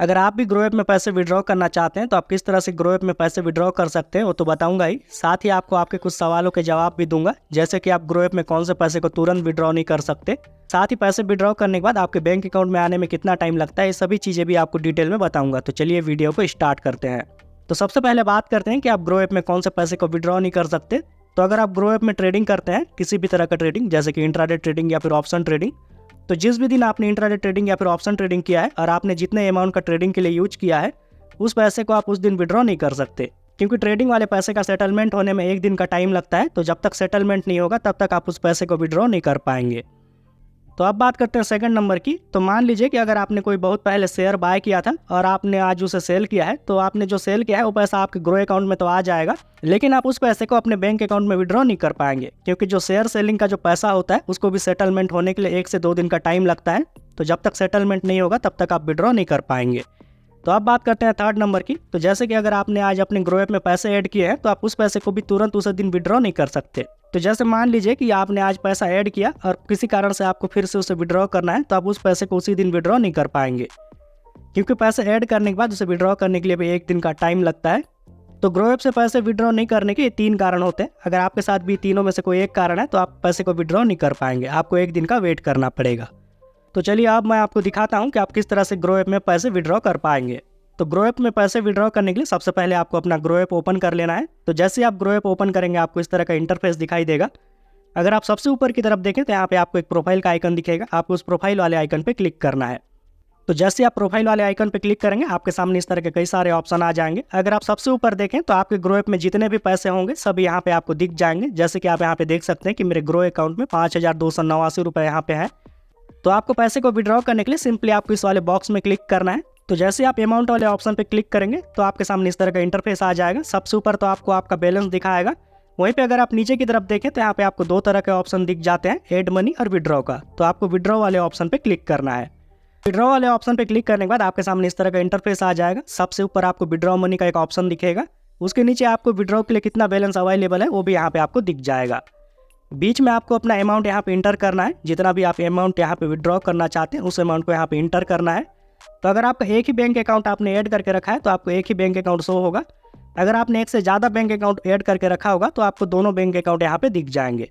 अगर आप भी ग्रो ऐप में पैसे विड्रॉ करना चाहते हैं तो आप किस तरह से ग्रो ऐप में पैसे विड्रॉ कर सकते हैं वो तो बताऊंगा ही। साथ ही आपको आपके कुछ सवालों के जवाब भी दूंगा, जैसे कि आप ग्रो ऐप में कौन से पैसे को तुरंत विड्रॉ नहीं कर सकते, साथ ही पैसे विड्रॉ करने के बाद आपके बैंक अकाउंट में आने में कितना टाइम लगता है, ये सभी चीज़ें भी आपको डिटेल में बताऊंगा। तो चलिए वीडियो को स्टार्ट करते हैं। तो सबसे पहले बात करते हैं कि आप ग्रो ऐप में कौन से पैसे को विड्रॉ नहीं कर सकते। तो अगर आप ग्रो ऐप में ट्रेडिंग करते हैं, किसी भी तरह का ट्रेडिंग जैसे कि इंट्राडे ट्रेडिंग या फिर ऑप्शन ट्रेडिंग, तो जिस भी दिन आपने इंट्राडे ट्रेडिंग या फिर ऑप्शन ट्रेडिंग किया है और आपने जितने अमाउंट का ट्रेडिंग के लिए यूज किया है उस पैसे को आप उस दिन विड्रॉ नहीं कर सकते, क्योंकि ट्रेडिंग वाले पैसे का सेटलमेंट होने में एक दिन का टाइम लगता है। तो जब तक सेटलमेंट नहीं होगा तब तक आप उस पैसे को विड्रॉ नहीं कर पाएंगे। तो अब बात करते हैं सेकंड नंबर की। तो मान लीजिए कि अगर आपने कोई बहुत पहले शेयर बाय किया था और आपने आज उसे सेल किया है, तो आपने जो सेल किया है वो पैसा आपके ग्रो अकाउंट में तो आ जाएगा, लेकिन आप उस पैसे को अपने बैंक अकाउंट में विड्रॉ नहीं कर पाएंगे, क्योंकि जो शेयर सेलिंग का जो पैसा होता है उसको भी सेटलमेंट होने के लिए 1 से 2 दिन का टाइम लगता है। तो जब तक सेटलमेंट नहीं होगा तब तक आप विड्रॉ नहीं कर पाएंगे। तो अब बात करते हैं थर्ड नंबर की। तो जैसे कि अगर आपने आज अपने ग्रो ऐप में पैसे ऐड किए हैं तो आप उस पैसे को भी तुरंत उसी दिन विड्रॉ नहीं कर सकते। तो जैसे मान लीजिए कि आपने आज पैसा ऐड किया और किसी कारण से आपको फिर से उसे विड्रॉ करना है, तो आप उस पैसे को उसी दिन विड्रॉ नहीं कर पाएंगे, क्योंकि पैसे ऐड करने के बाद उसे विड्रॉ करने के लिए भी 1 दिन का टाइम लगता है। तो ग्रो ऐप से पैसे विड्रॉ नहीं करने के 3 कारण होते हैं। अगर आपके साथ भी तीनों में से कोई एक कारण है तो आप पैसे को विड्रॉ नहीं कर पाएंगे, आपको 1 दिन का वेट करना पड़ेगा। तो चलिए अब मैं आपको दिखाता हूँ कि आप किस तरह से ग्रो ऐप में पैसे विड्रॉ कर पाएंगे। तो ग्रो ऐप में पैसे विड्रॉ करने के लिए सबसे पहले आपको अपना ग्रो ऐप ओपन कर लेना है। तो जैसे आप ग्रो ऐप ओपन करेंगे आपको इस तरह का इंटरफेस दिखाई देगा। अगर आप सबसे ऊपर की तरफ देखें तो यहाँ पे आपको एक प्रोफाइल का आइकन दिखेगा, आपको उस प्रोफाइल वाले आइकन पे क्लिक करना है। तो जैसे आप प्रोफाइल वाले आइकन पे क्लिक करेंगे आपके सामने इस तरह के कई सारे ऑप्शन आ जाएंगे। अगर आप सबसे ऊपर देखें तो आपके ग्रो ऐप में जितने भी पैसे होंगे सब यहाँ पे आपको दिख जाएंगे। जैसे कि आप यहाँ पे देख सकते हैं कि मेरे ग्रो अकाउंट में 5289 रुपये यहाँ पे है। तो आपको पैसे को विड्रॉ करने के लिए सिंपली आपको इस वाले बॉक्स में क्लिक करना है। तो जैसे आप अमाउंट वाले ऑप्शन पे क्लिक करेंगे तो आपके सामने इस तरह का इंटरफेस आ जाएगा। सबसे ऊपर तो आपको आपका बैलेंस दिखाएगा, वहीं पे अगर आप नीचे की तरफ देखें तो यहाँ पे आपको 2 तरह के ऑप्शन दिख जाते हैं, ऐड मनी और विड्रॉ का। तो आपको विड्रॉ वाले ऑप्शन पे क्लिक करना है। विड्रॉ वाले ऑप्शन पे क्लिक करने के बाद आपके सामने इस तरह का इंटरफेस आ जाएगा। सबसे ऊपर आपको विड्रॉ मनी का एक ऑप्शन दिखेगा, उसके नीचे आपको विड्रॉ के लिए कितना बैलेंस अवेलेबल है वो भी यहाँ पे आपको दिख जाएगा। बीच में आपको अपना अमाउंट यहाँ पे इंटर करना है, जितना भी आप अमाउंट यहाँ पे विड्रॉ करना चाहते हैं उस अमाउंट को यहाँ पे इंटर करना है। तो अगर आपका एक ही बैंक अकाउंट आपने ऐड करके रखा है तो आपको एक ही बैंक अकाउंट शो होगा। अगर आपने एक से ज़्यादा बैंक अकाउंट ऐड करके रखा होगा तो आपको दोनों बैंक अकाउंट यहाँ पे दिख जाएंगे।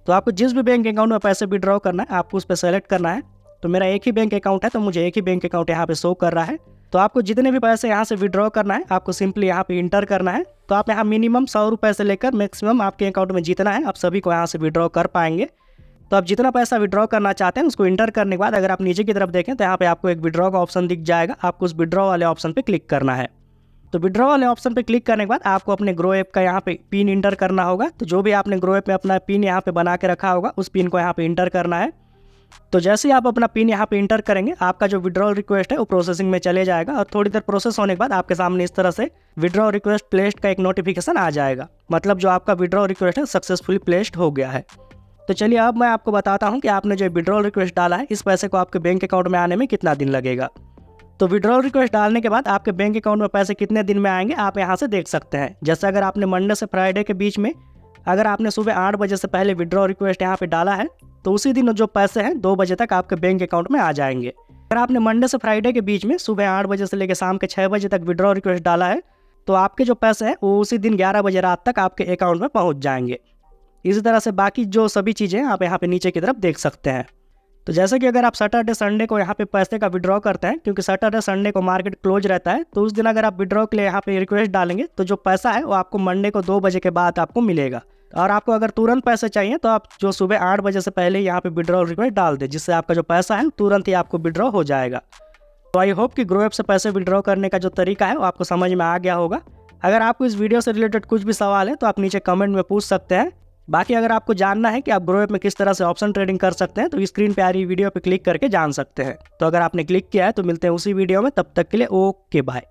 तो आपको जिस भी बैंक अकाउंट में पैसे विड्रॉ करना है आपको उस पर सेलेक्ट करना है। तो मेरा एक ही बैंक अकाउंट है तो मुझे एक ही बैंक अकाउंट यहाँ पे शो कर रहा है। तो आपको जितने भी पैसे यहाँ से विड्रॉ करना है आपको सिंपली यहाँ पे इंटर करना है। तो आप यहाँ मिनिमम 100 रुपये से लेकर मैक्सिमम आपके अकाउंट में जितना है आप सभी को यहाँ से विड्रॉ कर पाएंगे। तो आप जितना पैसा विड्रॉ करना चाहते हैं उसको इंटर करने के बाद अगर आप नीचे की तरफ देखें तो यहाँ पे आपको एक विड्रॉ का ऑप्शन दिख जाएगा, आपको उस विड्रॉ वाले ऑप्शन पे क्लिक करना है। तो विड्रॉ वाले ऑप्शन पे क्लिक करने के बाद आपको अपने ग्रो ऐप का यहाँ पे पिन इंटर करना होगा। तो जो भी आपने ग्रो ऐप में अपना पिन यहाँ पे बना के रखा होगा उस पिन को यहाँ पे इंटर करना है। तो जैसे ही आप अपना पिन यहाँ पे इंटर करेंगे आपका जो विड्रॉल रिक्वेस्ट है वो प्रोसेसिंग में चले जाएगा और थोड़ी देर प्रोसेस होने के बाद आपके सामने इस तरह से विड्रॉ रिक्वेस्ट प्लेस्ड का एक नोटिफिकेशन आ जाएगा, मतलब जो आपका विड्रॉ रिक्वेस्ट है सक्सेसफुली प्लेस्ड हो गया है। तो चलिए अब मैं आपको बताता हूँ कि आपने जो विड्रॉल रिक्वेस्ट डाला है इस पैसे को आपके बैंक अकाउंट में आने में कितना दिन लगेगा। तो विड्रॉल रिक्वेस्ट डालने के बाद आपके बैंक अकाउंट में पैसे कितने दिन में आएंगे आप यहाँ से देख सकते हैं। जैसे अगर आपने मंडे से फ्राइडे के बीच में अगर आपने सुबह 8 बजे से पहले विड्रॉ रिक्वेस्ट यहाँ पे डाला है तो उसी दिन जो पैसे हैं 2 बजे तक आपके बैंक अकाउंट में आ जाएंगे। अगर आपने मंडे से फ्राइडे के बीच में सुबह 8 बजे से लेकर शाम के 6 बजे तक विड्रॉ रिक्वेस्ट डाला है तो आपके जो पैसे हैं वो उसी दिन 11 बजे रात तक आपके अकाउंट में पहुँच जाएंगे। इसी तरह से बाकी जो सभी चीज़ें आप यहाँ पे नीचे की तरफ देख सकते हैं। तो जैसे कि अगर आप सैटरडे संडे को यहाँ पे पैसे का विड्रॉ करते हैं, क्योंकि सैटरडे संडे को मार्केट क्लोज रहता है, तो उस दिन अगर आप विड्रॉ के लिए यहाँ पे रिक्वेस्ट डालेंगे तो जो पैसा है वो आपको मंडे को 2 बजे के बाद आपको मिलेगा। और आपको अगर तुरंत पैसे चाहिए तो आप जो सुबह 8 बजे से पहले यहाँ पे विड्रॉ रिक्वेस्ट डाल दें, जिससे आपका जो पैसा है तुरंत ही आपको विड्रॉ हो जाएगा। तो आई होप कि ग्रो ऐप से पैसे विड्रॉ करने का जो तरीका है वो आपको समझ में आ गया होगा। अगर आपको इस वीडियो से रिलेटेड कुछ भी सवाल है तो आप नीचे कमेंट में पूछ सकते हैं। बाकी अगर आपको जानना है कि आप ग्रो ऐप में किस तरह से ऑप्शन ट्रेडिंग कर सकते हैं तो स्क्रीन पे आ रही वीडियो पे क्लिक करके जान सकते हैं। तो अगर आपने क्लिक किया है तो मिलते हैं उसी वीडियो में, तब तक के लिए ओके बाय।